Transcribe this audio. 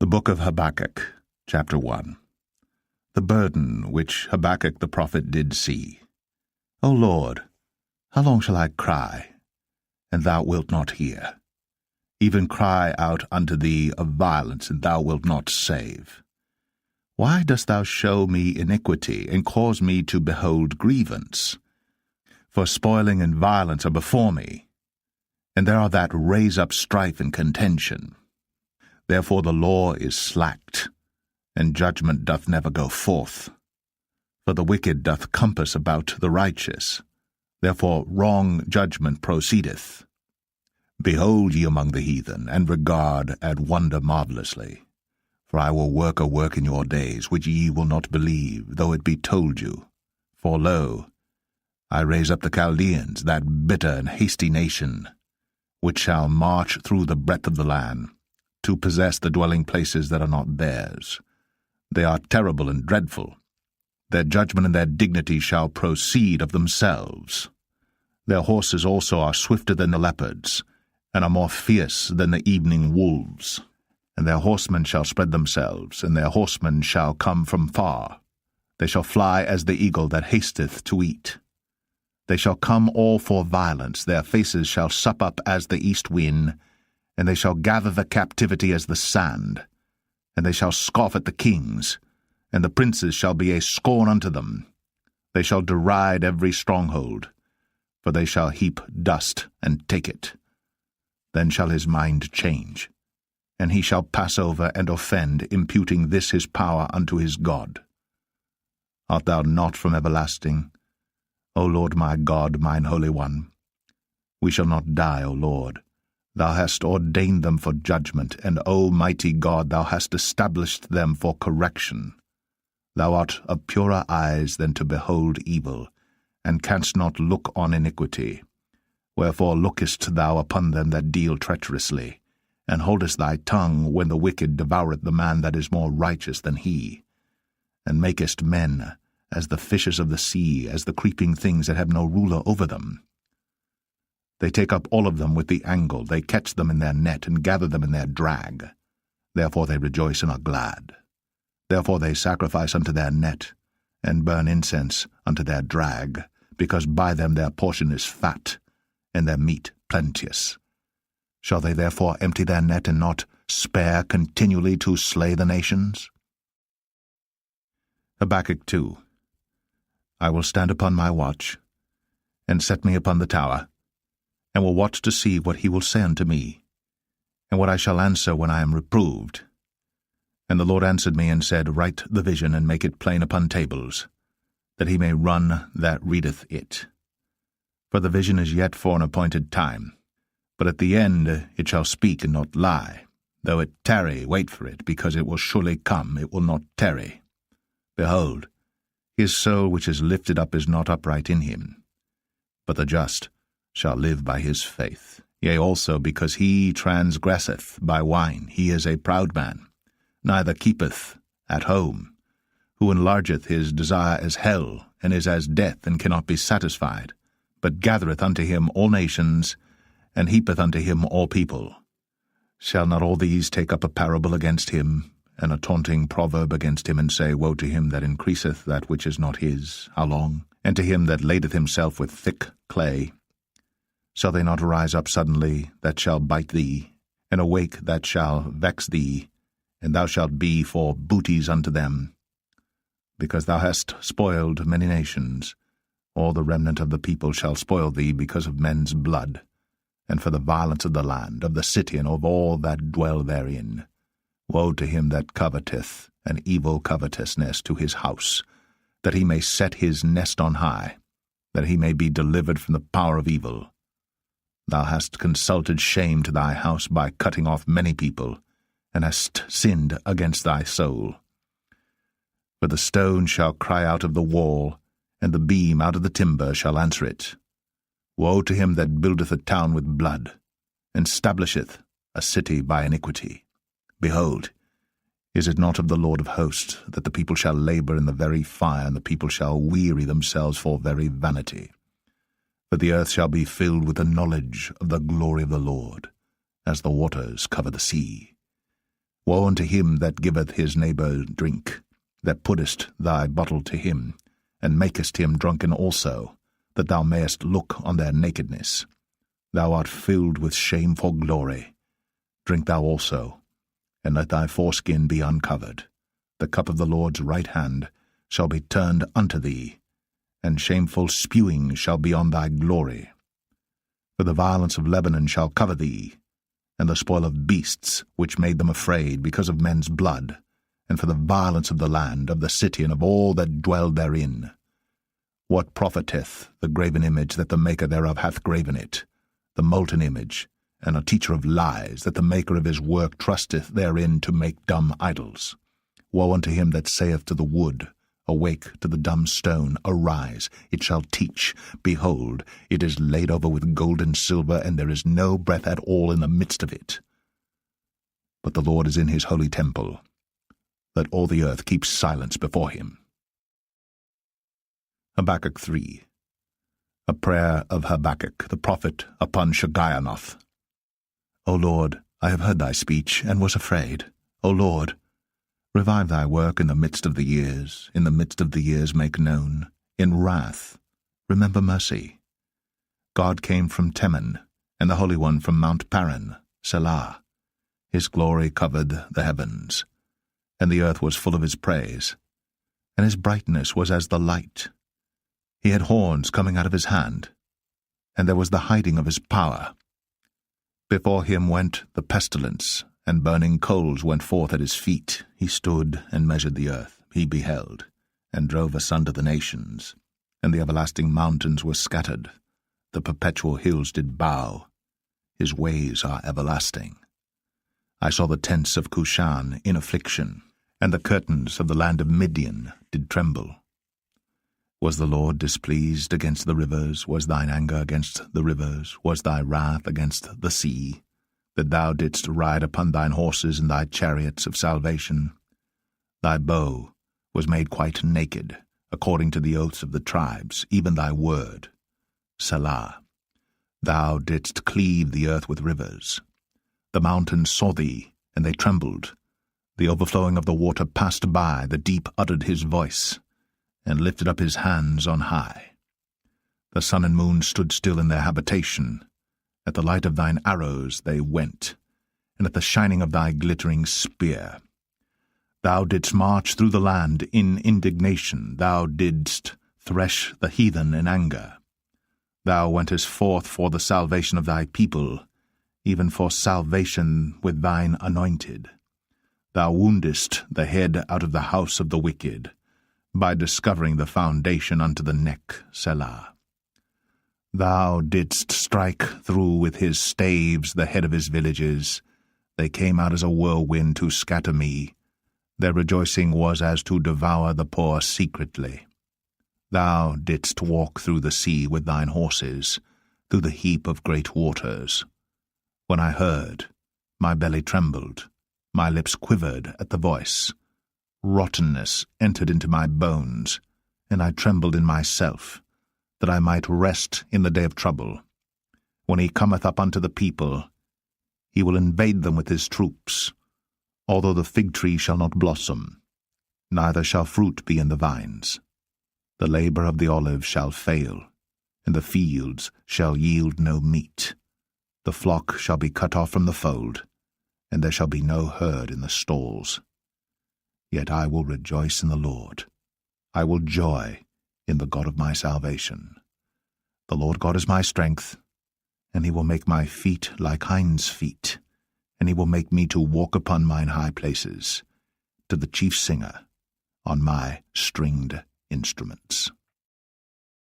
The Book of Habakkuk, chapter 1. The burden which Habakkuk the prophet did see. O Lord, how long shall I cry, and thou wilt not hear? Even cry out unto thee of violence, and thou wilt not save. Why dost thou show me iniquity, and cause me to behold grievance? For spoiling and violence are before me, and there are that raise up strife and contention. Therefore the law is slacked, and judgment doth never go forth. For the wicked doth compass about the righteous, therefore wrong judgment proceedeth. Behold ye among the heathen, and regard and wonder marvellously. For I will work a work in your days, which ye will not believe, though it be told you. For lo, I raise up the Chaldeans, that bitter and hasty nation, which shall march through the breadth of the land, to possess the dwelling places that are not theirs. They are terrible and dreadful. Their judgment and their dignity shall proceed of themselves. Their horses also are swifter than the leopards, and are more fierce than the evening wolves. And their horsemen shall spread themselves, and their horsemen shall come from far. They shall fly as the eagle that hasteth to eat. They shall come all for violence, their faces shall sup up as the east wind, and they shall gather the captivity as the sand. And they shall scoff at the kings, and the princes shall be a scorn unto them. They shall deride every stronghold, for they shall heap dust and take it. Then shall his mind change, and he shall pass over and offend, imputing this his power unto his God. Art thou not from everlasting, O Lord my God, mine Holy One? We shall not die, O Lord. Thou hast ordained them for judgment, and, O mighty God, thou hast established them for correction. Thou art of purer eyes than to behold evil, and canst not look on iniquity. Wherefore lookest thou upon them that deal treacherously, and holdest thy tongue when the wicked devoureth the man that is more righteous than he, and makest men as the fishes of the sea, as the creeping things that have no ruler over them. They take up all of them with the angle, they catch them in their net, and gather them in their drag. Therefore they rejoice and are glad. Therefore they sacrifice unto their net, and burn incense unto their drag, because by them their portion is fat, and their meat plenteous. Shall they therefore empty their net, and not spare continually to slay the nations? Habakkuk 2. I will stand upon my watch, and set me upon the tower, and will watch to see what he will say unto me, and what I shall answer when I am reproved. And the Lord answered me, and said, Write the vision, and make it plain upon tables, that he may run that readeth it. For the vision is yet for an appointed time, but at the end it shall speak and not lie. Though it tarry, wait for it, because it will surely come, it will not tarry. Behold, his soul which is lifted up is not upright in him, but the just shall live by his faith. Yea, also because he transgresseth by wine, he is a proud man, neither keepeth at home, who enlargeth his desire as hell, and is as death, and cannot be satisfied, but gathereth unto him all nations, and heapeth unto him all people. Shall not all these take up a parable against him, and a taunting proverb against him, and say, Woe to him that increaseth that which is not his, how long? And to him that ladeth himself with thick clay? Shall they not arise up suddenly that shall bite thee, and awake that shall vex thee, and thou shalt be for booties unto them? Because thou hast spoiled many nations, all the remnant of the people shall spoil thee because of men's blood, and for the violence of the land, of the city, and of all that dwell therein. Woe to him that coveteth an evil covetousness to his house, that he may set his nest on high, that he may be delivered from the power of evil. Thou hast consulted shame to thy house by cutting off many people, and hast sinned against thy soul. For the stone shall cry out of the wall, and the beam out of the timber shall answer it. Woe to him that buildeth a town with blood, and stablisheth a city by iniquity. Behold, is it not of the Lord of hosts that the people shall labor in the very fire, and the people shall weary themselves for very vanity? For the earth shall be filled with the knowledge of the glory of the Lord, as the waters cover the sea. Woe unto him that giveth his neighbour drink, that puttest thy bottle to him, and makest him drunken also, that thou mayest look on their nakedness. Thou art filled with shame for glory. Drink thou also, and let thy foreskin be uncovered. The cup of the Lord's right hand shall be turned unto thee, and shameful spewing shall be on thy glory. For the violence of Lebanon shall cover thee, and the spoil of beasts which made them afraid because of men's blood, and for the violence of the land, of the city, and of all that dwell therein. What profiteth the graven image that the maker thereof hath graven it, the molten image, and a teacher of lies, that the maker of his work trusteth therein to make dumb idols? Woe unto him that saith to the wood, Awake, to the dumb stone, Arise, it shall teach. Behold, it is laid over with gold and silver, and there is no breath at all in the midst of it. But the Lord is in his holy temple. Let all the earth keep silence before him. Habakkuk 3. A prayer of Habakkuk the prophet upon Shigionoth. O Lord, I have heard thy speech, and was afraid. O Lord, revive thy work in the midst of the years, in the midst of the years make known. In wrath, remember mercy. God came from Teman, and the Holy One from Mount Paran, Selah. His glory covered the heavens, and the earth was full of his praise, and his brightness was as the light. He had horns coming out of his hand, and there was the hiding of his power. Before him went the pestilence, and burning coals went forth at his feet. He stood and measured the earth. He beheld, and drove asunder the nations. And the everlasting mountains were scattered. The perpetual hills did bow. His ways are everlasting. I saw the tents of Cushan in affliction, and the curtains of the land of Midian did tremble. Was the Lord displeased against the rivers? Was thine anger against the rivers? Was thy wrath against the sea? That thou didst ride upon thine horses and thy chariots of salvation. Thy bow was made quite naked, according to the oaths of the tribes, even thy word. Selah. Thou didst cleave the earth with rivers. The mountains saw thee, and they trembled. The overflowing of the water passed by, the deep uttered his voice, and lifted up his hands on high. The sun and moon stood still in their habitation. At the light of thine arrows they went, and at the shining of thy glittering spear. Thou didst march through the land in indignation. Thou didst thresh the heathen in anger. Thou wentest forth for the salvation of thy people, even for salvation with thine anointed. Thou woundest the head out of the house of the wicked, by discovering the foundation unto the neck, Selah. Thou didst strike through with his staves the head of his villages. They came out as a whirlwind to scatter me. Their rejoicing was as to devour the poor secretly. Thou didst walk through the sea with thine horses, through the heap of great waters. When I heard, my belly trembled, my lips quivered at the voice. Rottenness entered into my bones, and I trembled in myself, that I might rest in the day of trouble. When he cometh up unto the people, he will invade them with his troops. Although the fig tree shall not blossom, neither shall fruit be in the vines. The labor of the olive shall fail, and the fields shall yield no meat. The flock shall be cut off from the fold, and there shall be no herd in the stalls. Yet I will rejoice in the Lord. I will joy in the God of my salvation. The Lord God is my strength, and he will make my feet like hinds' feet, and he will make me to walk upon mine high places, to the chief singer on my stringed instruments.